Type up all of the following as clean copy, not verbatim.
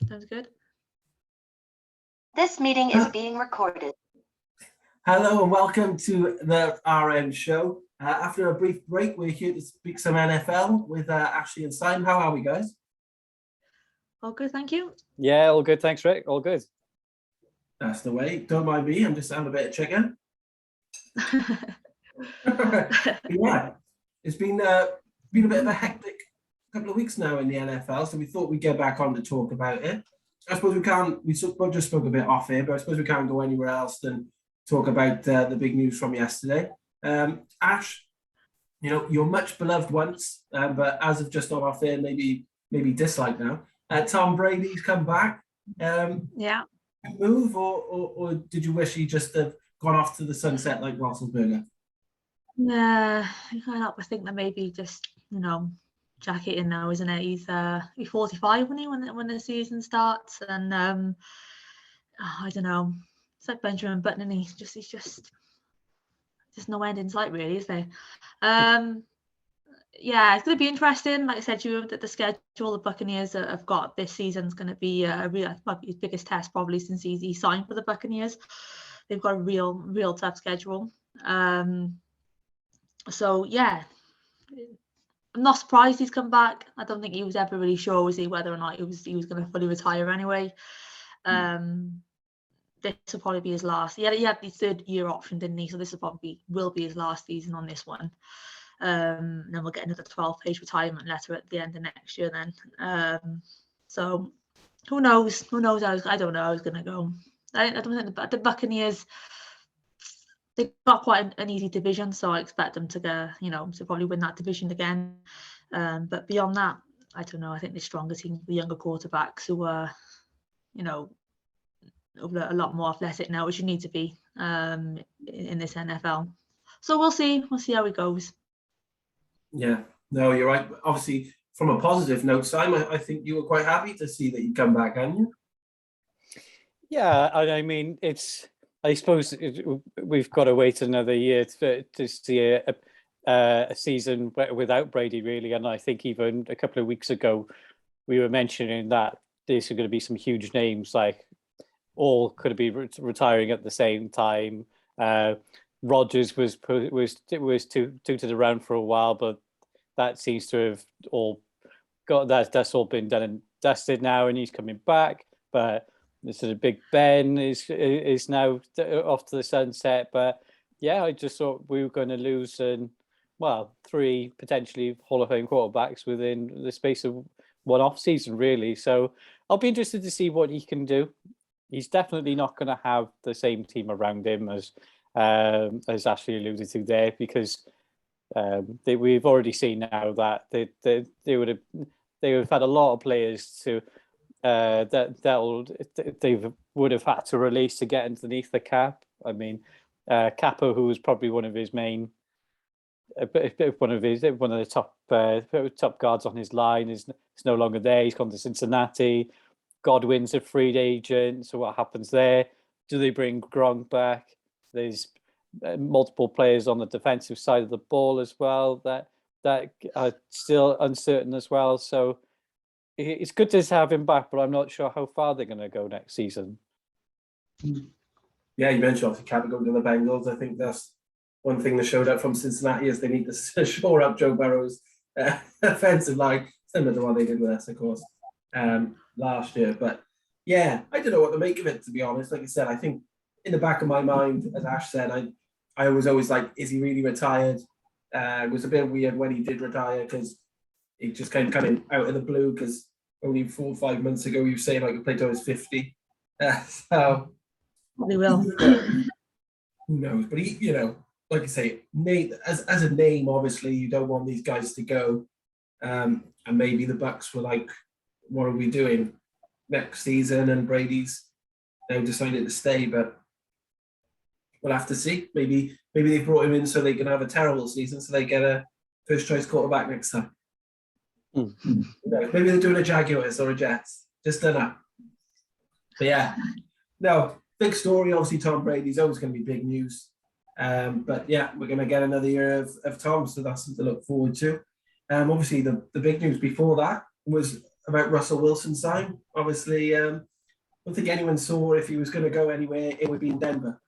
Sounds good. This meeting is being recorded. Hello and welcome to the RM Show. After a brief break, we're here to speak some NFL with Ashlea and Simon. How are we, guys? All good, thank you. Yeah, all good. Thanks, Rick. All good. That's the way. Don't mind me. I'm just having a bit of chicken. Yeah, it's been a bit of a hectic couple of weeks now in the NFL, so we thought we'd get back on to talk about it. I suppose we can't. We just spoke a bit off here, but I suppose we can't go anywhere else than talk about the big news from yesterday. Ash, you know, you're much beloved once, but as of just on off there, maybe disliked now. Tom Brady's come back. Yeah. Move, or did you wish he just have gone off to the sunset like Roethlisberger? Yeah, I can't help but think that maybe just, jack it in now, isn't it? He's 45 when the season starts, and I don't know. It's like Benjamin Button, and he's just no end in sight, really, is there? Yeah, it's going to be interesting. Like I said, the schedule the Buccaneers have got this season is going to be his biggest test probably since he signed for the Buccaneers. They've got a real tough schedule. So yeah, I'm not surprised he's come back. I don't think he was ever really sure, was he, whether or not he was going to fully retire anyway. This will probably be his last. He had the third year option, didn't he? So this will be his last season on this one. And then we'll get another 12-page retirement letter at the end of next year then. So who knows? I don't know how he's going to go. I don't think the Buccaneers, they've got quite an easy division, so I expect them to go, to probably win that division again. But beyond that, I don't know. I think the stronger team, the younger quarterbacks who are, a lot more athletic now, which you need to be in this NFL. So we'll see. We'll see how it goes. Yeah, no, you're right. Obviously, from a positive note, Simon, I think you were quite happy to see that you come back, hadn't you? Yeah, I mean, I suppose we've got to wait another year to see a season without Brady, really. And I think even a couple of weeks ago, we were mentioning that there's going to be some huge names, like all could be retiring at the same time. Rodgers was tooted around for a while, but that seems to have all got that's all been done and dusted now, and he's coming back. But this sort of Big Ben is now off to the sunset. But yeah, I just thought we were going to lose three potentially Hall of Fame quarterbacks within the space of one off season, really. So I'll be interested to see what he can do. He's definitely not going to have the same team around him as Ashlea alluded to there, because we've already seen now that they would have had a lot of players to they would have had to release to get underneath the cap. I mean, Capo, who was probably one of the top guards on his line, is no longer there. He's gone to Cincinnati. Godwin's a free agent. So what happens there? Do they bring Gronk back? There's multiple players on the defensive side of the ball as well that are still uncertain as well. So it's good to have him back, but I'm not sure how far they're going to go next season. Yeah, you mentioned obviously Capo going to the Bengals. I think that's one thing that showed up from Cincinnati is they need to shore up Joe Burrow's offensive line, similar to what they did with us, of course, last year. But yeah, I don't know what to make of it, to be honest. Like I said, I think in the back of my mind, as Ash said, I was always like, is he really retired? It was a bit weird when he did retire, because he just came kind of out of the blue, because only 4 or 5 months ago he was saying like he played till he was 50. So Probably will. Who knows? But he, like I say, as a name, obviously you don't want these guys to go. And maybe the Bucks were like, what are we doing next season? And Brady's now decided to stay, but we'll have to see. Maybe they brought him in so they can have a terrible season, so they get a first choice quarterback next time. Maybe they're doing a Jaguars or a Jets. Just don't know. But yeah, no, big story. Obviously, Tom Brady's always going to be big news. But yeah, we're going to get another year of Tom, so that's something to look forward to. Obviously, the big news before that was about Russell Wilson sign. Obviously, I don't think anyone saw if he was going to go anywhere, it would be in Denver.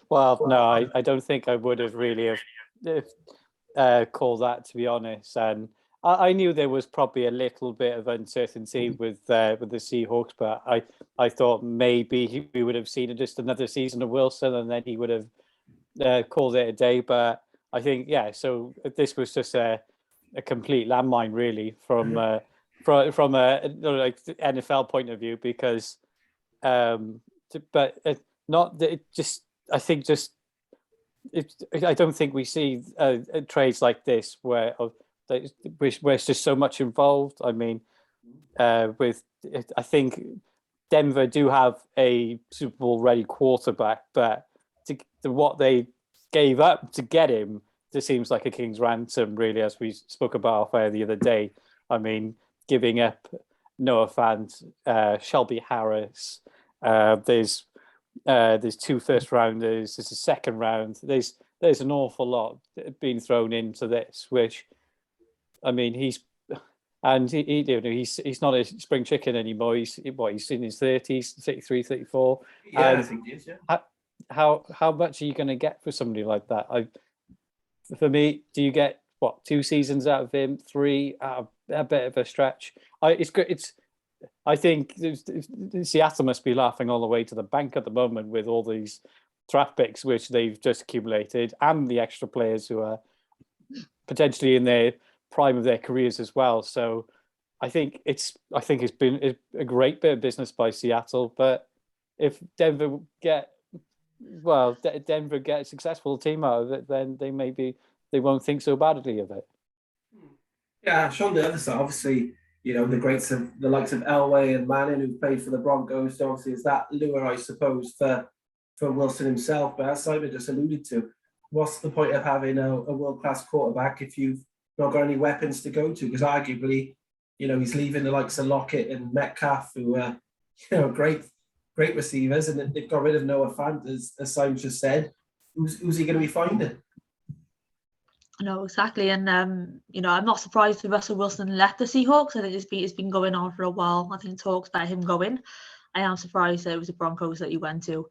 Well, no, I don't think I would have really have called that, to be honest. And I knew there was probably a little bit of uncertainty with the Seahawks, but I thought maybe we would have seen just another season of Wilson, and then he would have called it a day. But I think, yeah, so this was just a complete landmine, really, from a like NFL point of view, because but not that it just. I think I don't think we see trades like this where it's just so much involved. I mean, I think Denver do have a Super Bowl ready quarterback, but what they gave up to get him just seems like a king's ransom, really, as we spoke about off air the other day. I mean, giving up Noah Fant, Shelby Harris, there's 2 first rounders, there's a second round, there's an awful lot being thrown into this, which, I mean, he's not a spring chicken anymore. He's in his 30s, 33, 34. Yeah, I think he is, yeah. How much are you going to get for somebody like that? For me, do you get 2 seasons out of him, 3? A bit of a stretch. I think Seattle must be laughing all the way to the bank at the moment with all these draft picks which they've just accumulated, and the extra players who are potentially in their prime of their careers as well. So I think it's been a great bit of business by Seattle. But if Denver get a successful team out of it, then they won't think so badly of it. Yeah, on the other side, obviously, you know, the likes of Elway and Manning, who played for the Broncos, so obviously is that lure, I suppose, for Wilson himself. But as Simon just alluded to, what's the point of having a world-class quarterback if you've not got any weapons to go to? Because arguably, you know, he's leaving the likes of Lockett and Metcalf, who are, you know, great receivers, and they've got rid of Noah Fant, as Simon just said. Who's he going to be finding? No, exactly. And, you know, I'm not surprised that Russell Wilson left the Seahawks. I think it's been going on for a while. I think talks about him going. I am surprised that it was the Broncos that he went to.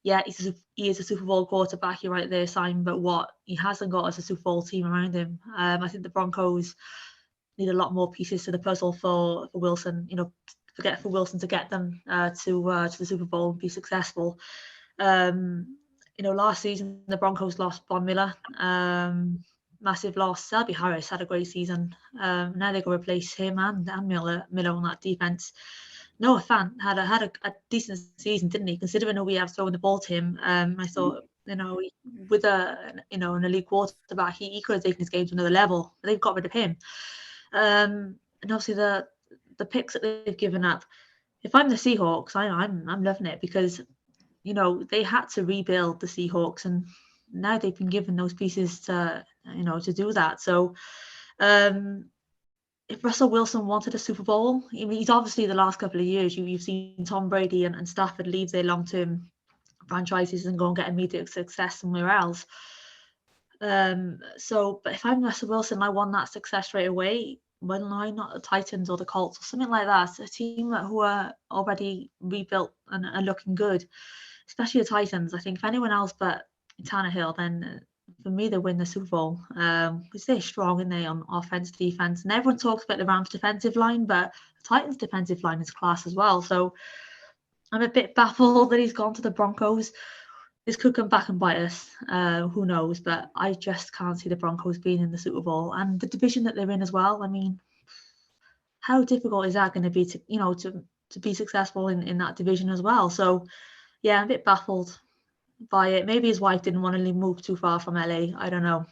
Yeah, he is a Super Bowl quarterback. You're right there, Simon. But what he hasn't got is a Super Bowl team around him. I think the Broncos need a lot more pieces to the puzzle for Wilson. You know, for Wilson to get them to the Super Bowl and be successful. You know, last season the Broncos lost Von Miller. Massive loss. Shelby Harris had a great season. Now they can replace him and Miller on that defense. Noah Fant had a decent season, didn't he? Considering who we have throwing the ball to him, I thought, you know, with an elite quarterback, he could have taken his game to another level. But they've got rid of him, and obviously the picks that they've given up. If I'm the Seahawks, I'm loving it, because, you know, they had to rebuild the Seahawks, and now they've been given those pieces to do that. So if Russell Wilson wanted a Super Bowl, I mean, he's obviously the last couple of years you've seen Tom Brady and Stafford leave their long-term franchises and go and get immediate success somewhere else. But if I'm Russell Wilson, I want that success straight away. Why not the Titans or the Colts or something like that? A team who are already rebuilt and are looking good, especially the Titans. I think if anyone else but Tannehill, then for me they win the Super Bowl, because they're strong, and they on offense, defense, and everyone talks about the Rams' defensive line, but the Titans' defensive line is class as well. So I'm a bit baffled that he's gone to the Broncos. This could come back and bite us. Who knows? But I just can't see the Broncos being in the Super Bowl, and the division that they're in as well. I mean, how difficult is that going to be to be successful in that division as well? So yeah, I'm a bit baffled by it. Maybe his wife didn't want to move too far from LA. I don't know.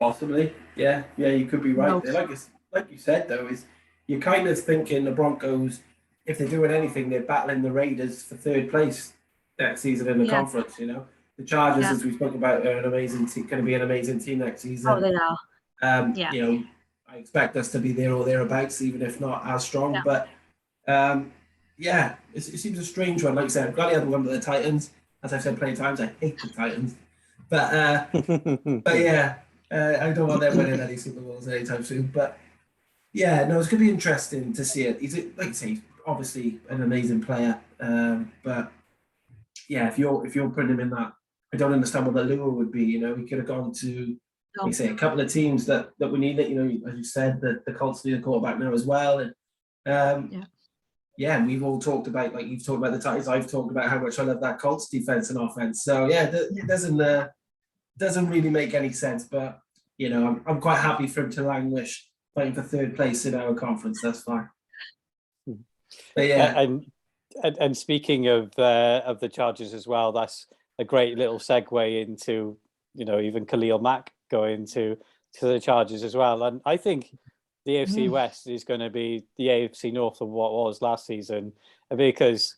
Possibly, yeah, you could be right. No. Like you said, though, is you're kind of thinking the Broncos, if they're doing anything, they're battling the Raiders for third place next season in the conference. You know, the Chargers, as we spoke about, are an amazing team. Going to be an amazing team next season. Oh, they are. You know, I expect us to be there or thereabouts, even if not as strong. Yeah. But it seems a strange one. Like I said, I've got the other one, but the Titans, as I've said plenty of times, I hate the Titans. But yeah, I don't want them winning any Super Bowls anytime soon. But Yeah, no, it's going to be interesting to see it. He's, like you say, obviously an amazing player. But yeah, if you're putting him in that, I don't understand what the lure would be. You know, he could have gone to, like you say, a couple of teams that we need it. You know, as you said, the Colts need a quarterback now as well. And yeah, we've all talked about, like you've talked about the Titans. I've talked about how much I love that Colts defense and offense. So yeah, it doesn't really make any sense. But you know, I'm quite happy for him to languish, fighting for third place in our conference. That's fine. But yeah, and speaking of the Chargers as well, that's a great little segue into, you know, even Khalil Mack going to the Chargers as well. And I think the AFC West is going to be the AFC North of what was last season, because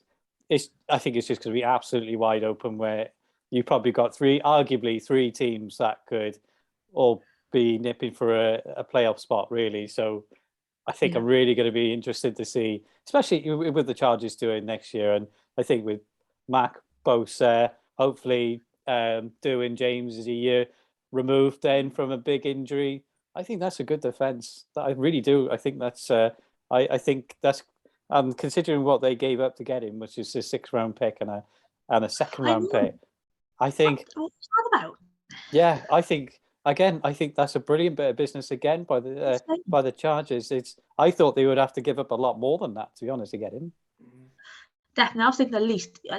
I think it's just going to be absolutely wide open, where you probably got arguably three teams that could all be nipping for a playoff spot, really. So I think I'm really going to be interested to see, especially with the Chargers doing next year. And I think with Mac, Bosa, hopefully doing James is a year removed then from a big injury. I think that's a good defense. I really do. I think that's, I think that's, considering what they gave up to get him, which is a 6th round pick and a 2nd round pick. I think, what's that about? Yeah, I think that's a brilliant bit of business again by the Chargers. I thought they would have to give up a lot more than that, to be honest, to get him. Definitely, I was thinking at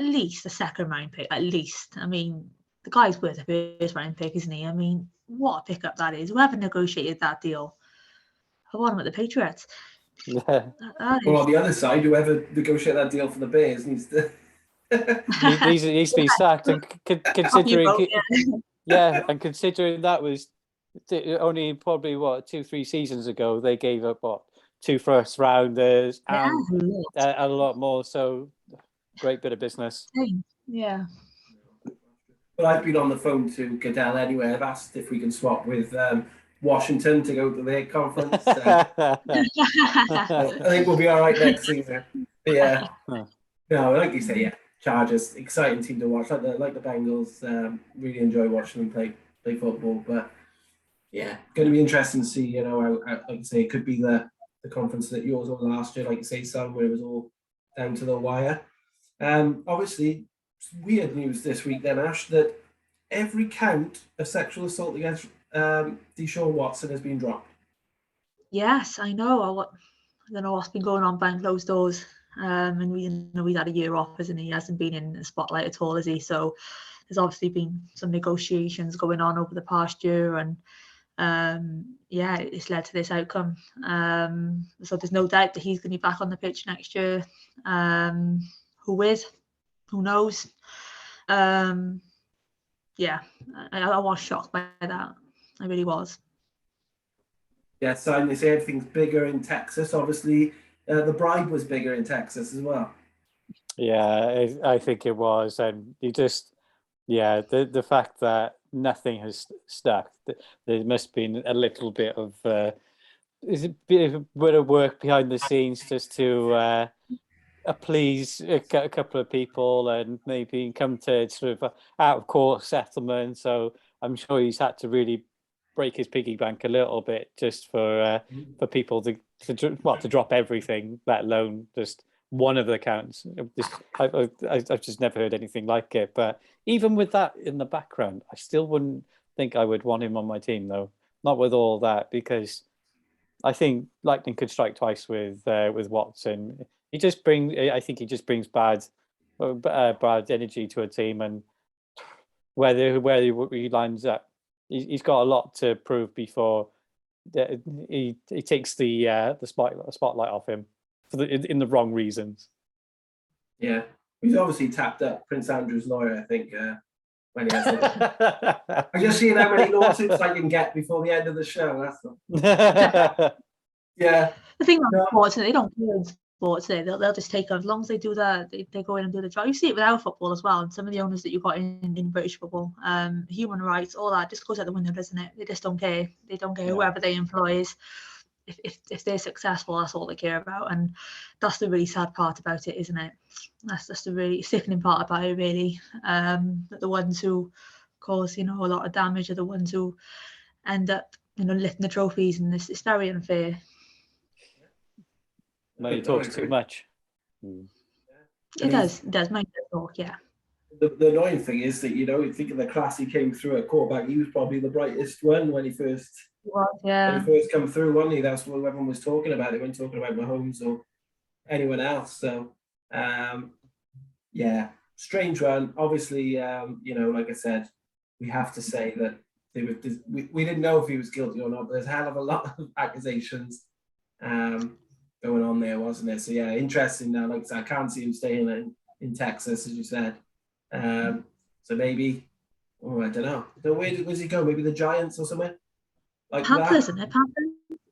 least a 2nd round pick, at least. I mean, the guy's worth a 1st round pick, isn't he? I mean, what a pickup that is. Whoever negotiated that deal, I want him at the Patriots. Well, on the other side, whoever negotiated that deal for the Bears needs to needs to be sacked. And considering, and considering that was only probably 2-3 seasons ago, they gave up 2 first rounders and a lot more. So great bit of business. Yeah. Well, I've been on the phone to Goodell anyway. I've asked if we can swap with Washington to go to their conference. I think we'll be all right next season. But yeah. No, like you say, Chargers, exciting team to watch. Like the Bengals. Really enjoy watching them play football. But yeah, going to be interesting to see. You know, how, like you say, it could be the conference that yours were last year, like you say, Sam, where it was all down to the wire. Obviously, weird news this week then, Ash, that every count of sexual assault against Deshaun Watson has been dropped. Yes, I know. I don't know what's been going on behind closed doors. And we've had a year off, isn't he? He hasn't been in the spotlight at all, has he? So there's obviously been some negotiations going on over the past year, and it's led to this outcome. So there's no doubt that he's going to be back on the pitch next year. Who is? Who knows? I was shocked by that. I really was. Yeah, so they say everything's bigger in Texas. Obviously, the bribe was bigger in Texas as well. Yeah, I think it was. And you just, the fact that nothing has stuck, there must have been a little bit of, is a bit of work behind the scenes just to please a couple of people and maybe come to sort of out of court settlement. So I'm sure he's had to really break his piggy bank a little bit just for people to drop everything, let alone just one of the counts. I've just never heard anything like it. But even with that in the background, I still wouldn't think I would want him on my team, though. Not with all that, because I think lightning could strike twice with Watson. I think he just brings bad energy to a team, and where he lines up, he's got a lot to prove before he takes the spotlight off him in the wrong reasons. Yeah, he's obviously tapped up Prince Andrew's lawyer, I think, when he has it. I'm just seeing how many lawsuits I can get before the end of the show. That's all. Yeah. The thing about sports, they don't care in sports. They'll just take on, as long as they do that, they go in and do the job. You see it with our football as well, and some of the owners that you've got in British football, human rights, all that just goes out the window, doesn't it? They just don't care. They don't care whoever they employ is. If they're successful, that's all they care about, and that's the really sad part about it, isn't it? That's just the really sickening part about it, really. That the ones who cause a lot of damage are the ones who end up lifting the trophies, and it's very unfair. Money talks too much. It does. Money does talk, yeah. The annoying thing is that, you think of the class he came through at quarterback, he was probably the brightest one when he first come through, wasn't he? That's what everyone was talking about. They weren't talking about Mahomes or anyone else. So, strange one. Obviously, like I said, we have to say that we didn't know if he was guilty or not, but there's a hell of a lot of accusations going on there, wasn't there? So, yeah, interesting now. Like I said, I can't see him staying in Texas, as you said. So maybe, I don't know. Where does he go? Maybe the Giants or somewhere? Like Panthers, isn't it?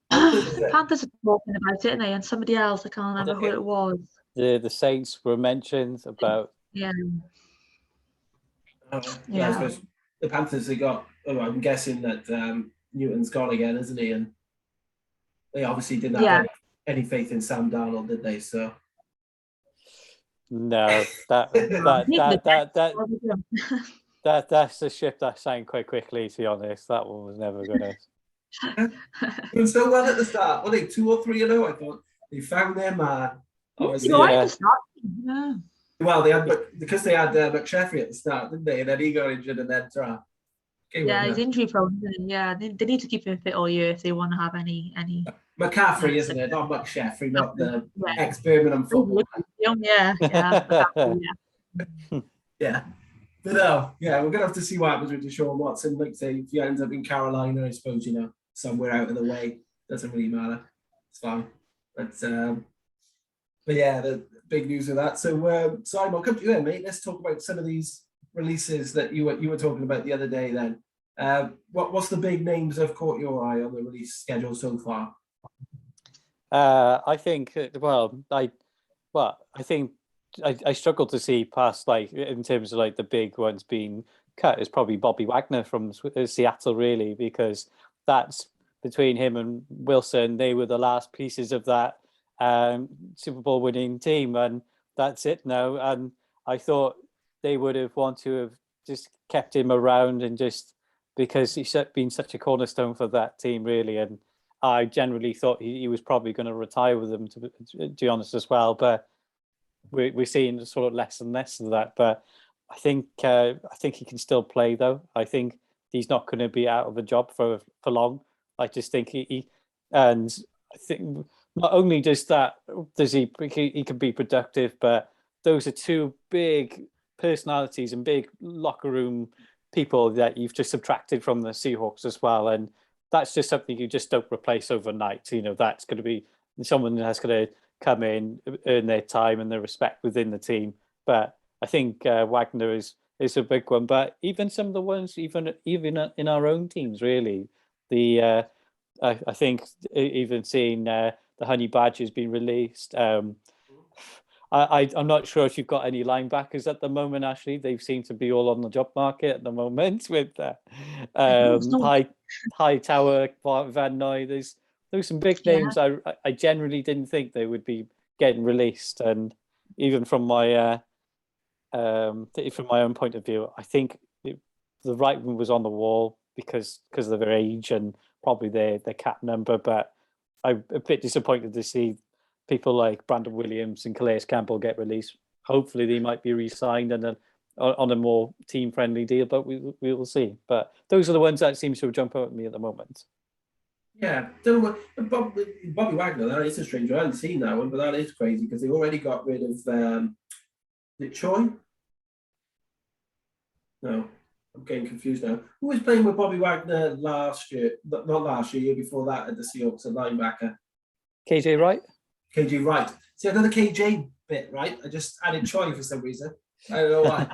Panthers, Panthers are talking about it, and somebody else, I can't remember who it was. The Saints were mentioned about. Yeah. I suppose the Panthers, they got, I'm guessing that Newton's gone again, isn't he? And they obviously didn't have any faith in Sam Darnold, did they? So. No, that's a ship that sank quite quickly, to be honest. That one was never going to. They were so well at the start. Were they 2 or 3-0? I thought they found their man. Well, they had because they had McSheffrey at the start, didn't they? And then he got injured, and then he's injury prone. Yeah, they need to keep him fit all year if they want to have any. McCaffrey, isn't it? Not McSheffrey, not the ex-Birmingham football. Yeah. Yeah. But no, we're gonna have to see what happens with Deshaun Watson. Like say, if he ends up in Carolina, I suppose somewhere out of the way, doesn't really matter. It's fine. But yeah, the big news of that. So Simon, I'll come to you then, mate. Let's talk about some of these releases that you were talking about the other day. Then, what's the big names that have caught your eye on the release schedule so far? I think. I think I struggle to see past in terms of the big ones being cut is probably Bobby Wagner from Seattle, really, because that's between him and Wilson. They were the last pieces of that Super Bowl winning team, and that's it now. And I thought they would have wanted to have just kept him around, and just because he's been such a cornerstone for that team, really. And I generally thought he was probably going to retire with them, to be honest, as well. But we're seeing sort of less and less of that. But I think he can still play, though. I think he's not going to be out of a job for long. I just think and I think not only does he can be productive, but those are two big personalities and big locker room people that you've just subtracted from the Seahawks as well. And that's just something you just don't replace overnight. That's going to be someone that's going to come in, earn their time and their respect within the team. But I think Wagner is a big one. But even some of the ones, even in our own teams, really, I think even seeing the Honey Badger's been released. I'm not sure if you've got any linebackers at the moment, Ashley. They seem to be all on the job market at the moment with Hightower, Van Noy. There's some big names. I generally didn't think they would be getting released, and even from my own point of view, I think the writing was on the wall because of their age and probably their cap number. But I'm a bit disappointed to see people like Brandon Williams and Calais Campbell get released. Hopefully, they might be re-signed and on a more team-friendly deal, but we will see. But those are the ones that seem to jump out at me at the moment. Yeah, Bobby Wagner, that is a stranger. I haven't seen that one, but that is crazy because they already got rid of Choi? No, I'm getting confused now. Who was playing with Bobby Wagner last year? Not last year, year before that at the Seahawks, a linebacker. KJ Wright? KJ Wright. See, I got the KJ bit right. I just added Choi for some reason. I don't know why.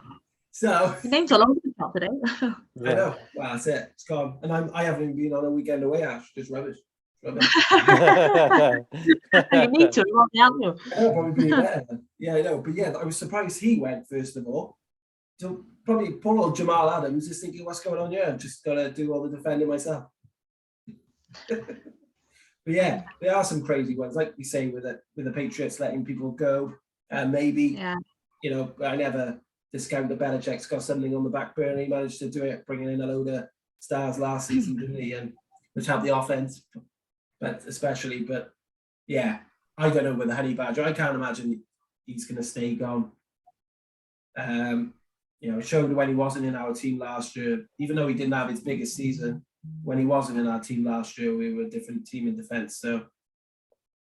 So the name's all over the top today. I know. Well, that's it. It's gone. And I haven't even been on a weekend away, Ash. Just rubbish. You need to, won't you? I'll probably be there. Yeah, I know. But yeah, I was surprised he went, first of all. So probably poor old Jamal Adams is thinking, what's going on here? I've just got to do all the defending myself. But yeah, there are some crazy ones, like we say with the Patriots letting people go. Maybe, I never discount that Belichick's got something on the back burner. He managed to do it, bringing in a load of stars last season, didn't he? And which helped the offense, but yeah, I don't know with the Honey Badger. I can't imagine he's going to stay gone. Showed when he wasn't in our team last year, even though he didn't have his biggest season, when he wasn't in our team last year, we were a different team in defence. So,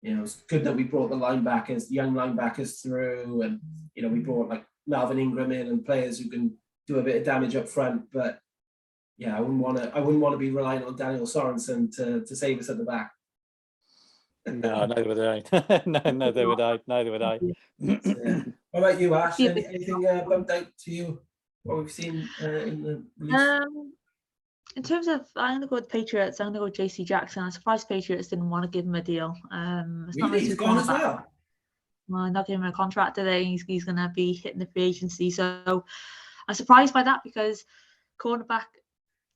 it's good that we brought the young linebackers through, and, we brought like Melvin Ingram in and players who can do a bit of damage up front. But yeah, I wouldn't want to be relying on Daniel Sorensen to save us at the back. No, neither would I. No, neither would I. Yeah. What about you, Ash? Anything bumped out to you? What we've seen in the release? In terms of, I'm going to go with Patriots. I'm going to go with JC Jackson. I'm surprised Patriots didn't want to give him a deal. Really? He's gone as well? Well, not giving him a contract today. He's going to be hitting the free agency. So I'm surprised by that because cornerback,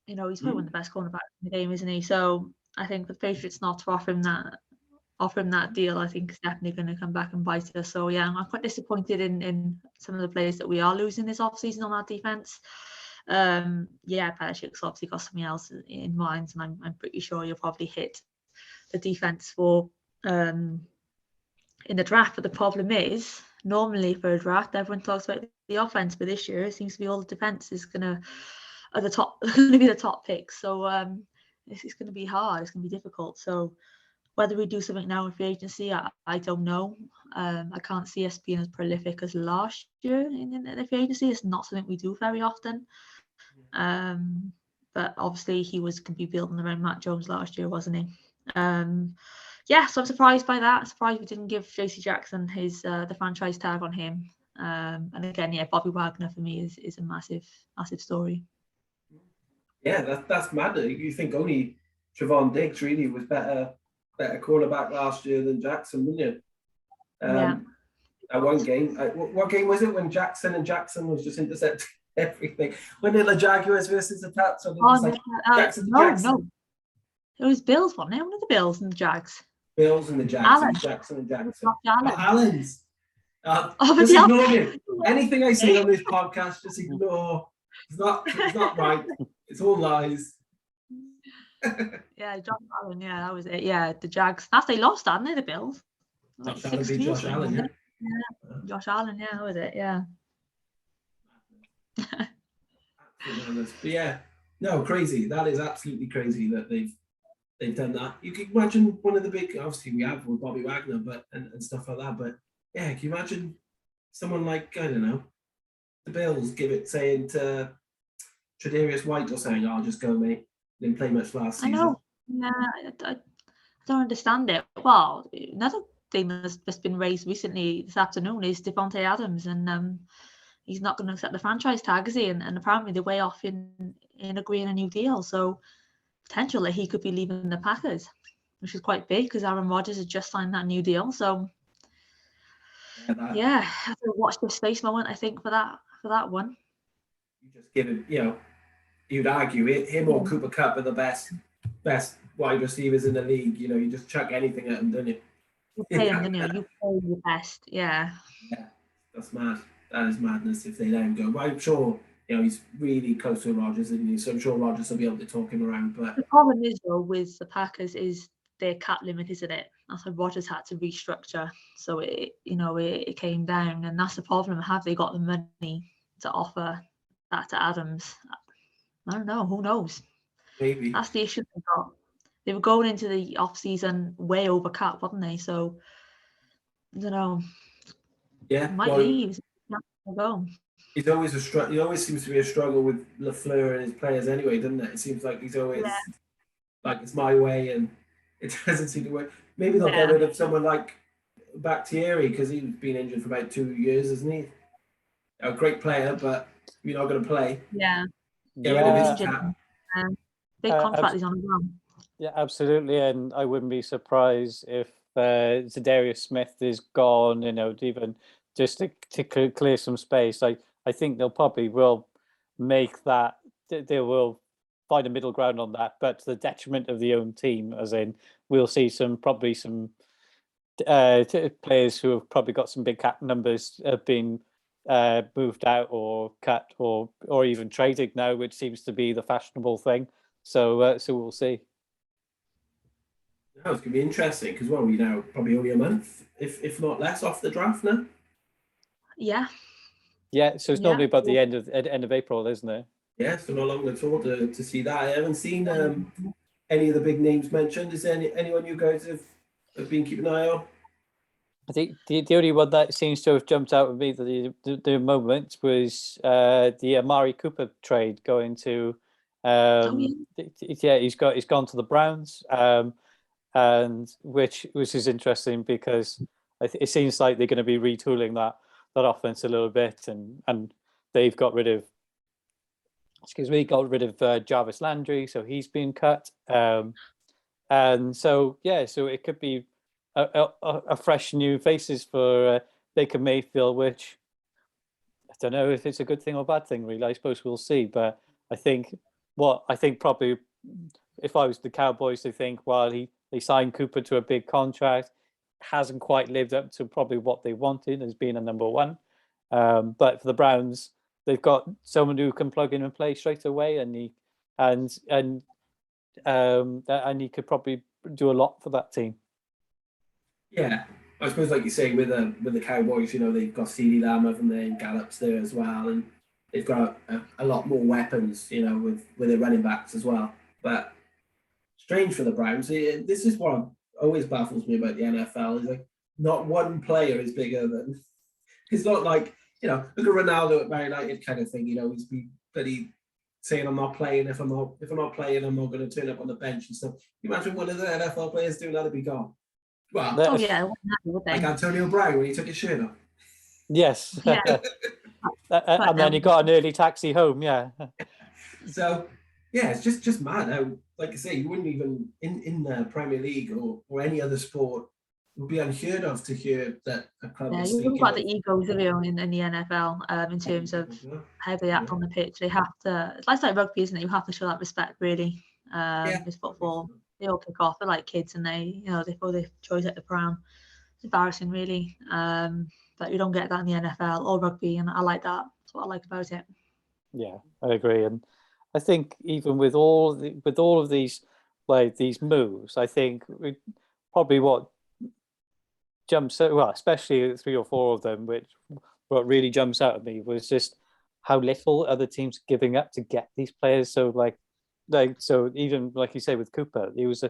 he's probably one of the best cornerbacks in the game, isn't he? So I think for the Patriots not to offer him that deal, I think is definitely going to come back and bite us. So yeah, I'm quite disappointed in some of the players that we are losing this offseason on our defense. Belichick's obviously got something else in mind, and I'm pretty sure you'll probably hit the defense for in the draft. But the problem is, normally for a draft, everyone talks about the offense, but this year it seems to be all the defense is going to be the top picks. So it's going to be hard. It's going to be difficult. So whether we do something now in free agency, I don't know. I can't see us being as prolific as last year in the free agency. It's not something we do very often. But obviously he was going to be building around Matt Jones last year, wasn't he? So I'm surprised by that. Surprised we didn't give JC Jackson his the franchise tag on him. And again, Bobby Wagner for me is a massive story. Yeah, that's mad. You think only Trevon Diggs really was better cornerback last year than Jackson, wouldn't you? At one game, what game was it when Jackson was just intercepting everything? When did the Jaguars versus the Pats? Jackson. No. It was Bills, wasn't it? One of the Bills and the Jags. Bills and the Jags. Allen. Jackson and Jackson. Allen's. Just ignore me. Anything I say on this podcast, just ignore. It's not right. It's all lies. Yeah, Josh Allen. Yeah, that was it. Yeah, the Jags. They lost, hadn't they? The Bills. Josh Allen. Yeah. Josh Allen. Yeah, that was it. Yeah. But yeah, no, crazy. That is absolutely crazy that they've done that. You can imagine one of the big. Obviously, we have with Bobby Wagner, but and stuff like that. But yeah, can you imagine someone like, I don't know, the Bills saying to Tre'Davious White or saying, "I'll just go, mate." Didn't play much last season. I know. Yeah, I don't understand it. Well, another thing that's just been raised recently this afternoon is Devontae Adams, and he's not going to accept the franchise tag, is he? And apparently they're way off in agreeing a new deal. So potentially he could be leaving the Packers, which is quite big because Aaron Rodgers has just signed that new deal. So I have to watch the space moment, I think, for that one. You just give him, you'd argue him or Cooper Kupp are the best wide receivers in the league. You just chuck anything at them, don't you? You play them, don't you? You play your best, yeah. Yeah, that's mad. That is madness if they let him go. But I'm sure, he's really close to Rodgers, isn't he? So I'm sure Rodgers will be able to talk him around. But the problem is, though, with the Packers is their cap limit, isn't it? That's why Rodgers had to restructure. So it came down, and that's the problem. Have they got the money to offer that to Adams? I don't know. Who knows? Maybe. That's the issue they got. They were going into the off-season way over cap, weren't they? So, I don't know. Yeah. Might leave. Go. It's always a struggle. It always seems to be a struggle with LaFleur and his players anyway, doesn't it? It seems like he's always like, it's my way, and it doesn't seem to work. Maybe they'll get rid of someone like Bakhtiari because he's been injured for about 2 years, isn't he? A great player, but you're not going to play. Yeah. Get rid of his cap. Big contract he's on as well. Yeah, absolutely, and I wouldn't be surprised if Zadarius Smith is gone. Even just to clear some space. I think they'll probably will make that. They will find a middle ground on that, but to the detriment of the own team. As in, we'll see some players who have probably got some big cap numbers have been moved out or cut or even traded now, which seems to be the fashionable thing. So we'll see. No, it's going to be interesting because, well, we now probably only a month, if not less, off the draft now. Yeah. Yeah, so it's normally about the end of April, isn't it? Yeah, so not long at all to see that. I haven't seen any of the big names mentioned. Is there anyone you guys have been keeping an eye on? I think the only one that seems to have jumped out at me the moment was the Amari Cooper trade going to he's gone to the Browns, and which is interesting because it seems like they're going to be retooling that offense a little bit, and they've got rid of Jarvis Landry, so he's been cut, and so it could be a fresh new faces for Baker Mayfield, which I don't know if it's a good thing or bad thing. Really, I suppose we'll see. But I think probably if I was the Cowboys, they think, well, they signed Cooper to a big contract, hasn't quite lived up to probably what they wanted as being a number one. But for the Browns, they've got someone who can plug in and play straight away, and he could probably do a lot for that team. Yeah, I suppose, like you say, with the Cowboys, they've got CeeDee Lamb, haven't they, and Gallup's there as well, and they've got a lot more weapons, with their running backs as well. But strange for the Browns. This is what always baffles me about the NFL. Is like not one player is bigger than. It's not like look at Ronaldo at Man United kind of thing. He's been bloody saying I'm not playing. If I'm not playing, I'm not going to turn up on the bench and stuff. You imagine one of the NFL players doing that, to be gone. Well, like Antonio Brown when he took his shirt off. Yes. Yeah. And then he got an early taxi home. Yeah. So, yeah, it's just mad how, like I say, you wouldn't even in the Premier League or any other sport, it would be unheard of to hear that a club. Yeah, you look at the egos of in the NFL in terms of how they act on the pitch. They have to. It's like rugby, isn't it? You have to show that respect, really. It's football. They all kick off. They're like kids, and they throw their toys at the pram. It's embarrassing, really. But you don't get that in the NFL or rugby, and I like that. That's what I like about it. Yeah, I agree, and I think even with all of these these moves, I think probably what jumps out, well, especially 3 or 4 of them, what really jumps out at me was just how little other teams are giving up to get these players. So so even like you say with Cooper, he was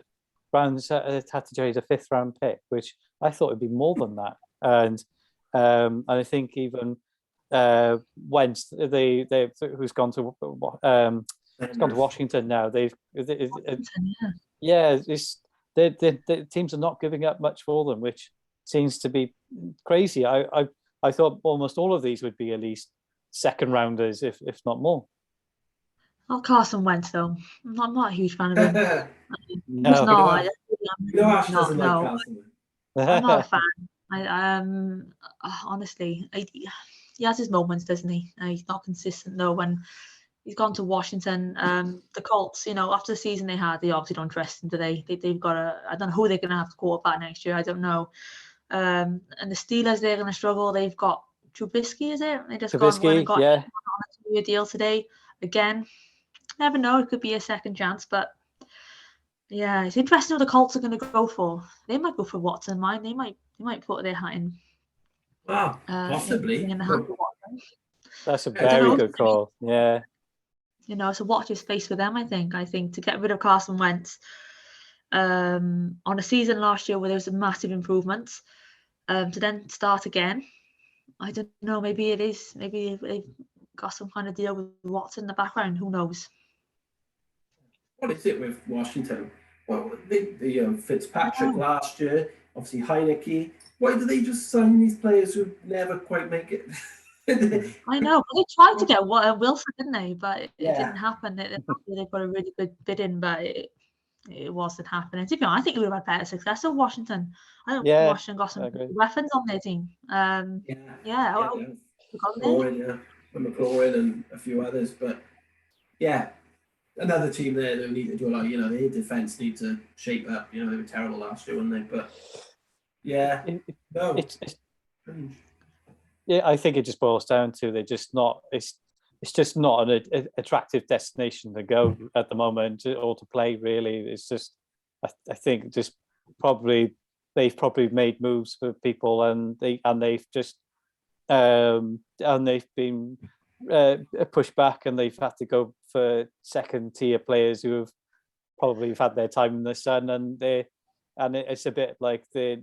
Browns had to trade a 5th round pick, which I thought would be more than that, and I think even Wentz, who's gone to Washington now. The teams are not giving up much for them, which seems to be crazy. I thought almost all of these would be at least 2nd rounders, if not more. Oh, Carson Wentz, though. I'm not a huge fan of him. No, Ash doesn't like Carson. I'm not a fan. Honestly, he has his moments, doesn't he? He's not consistent though. When he's gone to Washington, the Colts, after the season they had, they obviously don't trust him, do they? They've got I don't know who they're going to have to quarterback next year. I don't know. And the Steelers, they're going to struggle. They've got Trubisky, is it? They just got him on a 2-year deal today. Again, never know. It could be a second chance, but yeah, it's interesting what the Colts are going to go for. They might go for Watson. They might put their hat in. Wow, possibly. That's a very good call. Yeah. So watch his space for them. I think to get rid of Carson Wentz on a season last year where there was a massive improvement, to then start again. I don't know. Maybe it is. Maybe they've got some kind of deal with Watson in the background. Who knows? What is it with Washington? Well, the Fitzpatrick last year, obviously Heineke. Why do they just sign these players who never quite make it? I know. They tried to get Wilson, didn't they? But it didn't happen. They got a really good bid in, but it wasn't happening. To be honest, I think it would have had better success in Washington. I don't think Washington got some weapons on their team. McLaurin and a few others, but another team there that need to do a lot. Their defense need to shape up. They were terrible last year, weren't they? But I think it just boils down to they're just not. It's just not an attractive destination to go at the moment or to play. Really, it's just. I think just they've probably made moves for people, and they've just and they've been pushed back, and they've had to go for second tier players who have probably had their time in the sun, and it's a bit like they're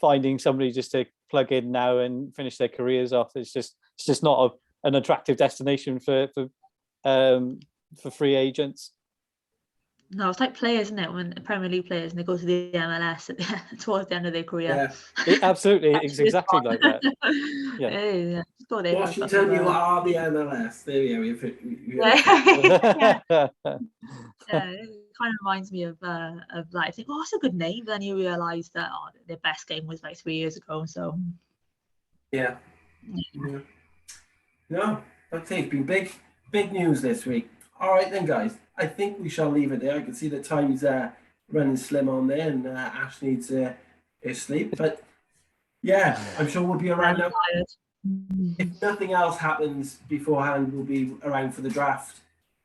finding somebody just to plug in now and finish their careers off. It's just not an attractive destination for free agents. No, it's like players, isn't it? When Premier League players and they go to the MLS towards the end of their career. Yeah. Absolutely, it's exactly like that. Yeah. Yeah. Go there, Washington, you are the MLS. There we go. Yeah, it kind of reminds me of like, I think, oh, that's a good name. Then you realise that their best game was like 3 years ago. So yeah. No, I'd say it's been big news this week. All right then, guys. I think we shall leave it there. I can see the time's running slim on there, and Ash needs his sleep. But yeah, I'm sure we'll be around now. If nothing else happens beforehand, we'll be around for the draft,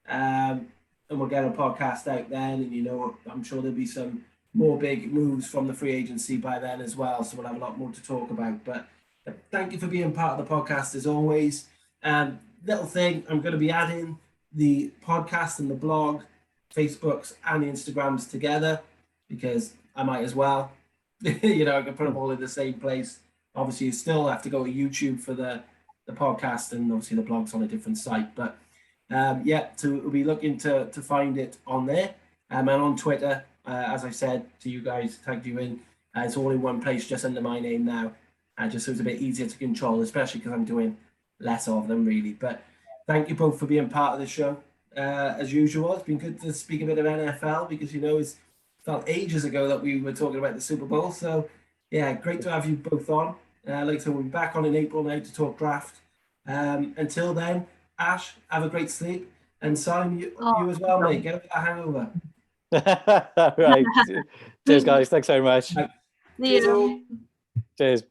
and we'll get a podcast out then. And I'm sure there'll be some more big moves from the free agency by then as well. So we'll have a lot more to talk about. But thank you for being part of the podcast as always. Little thing, I'm going to be adding the podcast and the blog, Facebooks and the Instagrams together, because I might as well. I can put them all in the same place. Obviously, you still have to go to YouTube for the podcast, and obviously the blog's on a different site. But so we'll be looking to find it on there. And on Twitter, as I said to you guys, tagged you in. It's all in one place, just under my name now. Just so it's a bit easier to control, especially because I'm doing less of them, really. But thank you both for being part of the show. As usual, it's been good to speak a bit of NFL, because it's felt ages ago that we were talking about the Super Bowl. So yeah, great to have you both on. Like I said, we'll be back on in April now to talk draft. Until then, Ash, have a great sleep, and Simon, you as well, mate. Get over that hangover. Right. Cheers, guys. Thanks very much. See you. Cheers.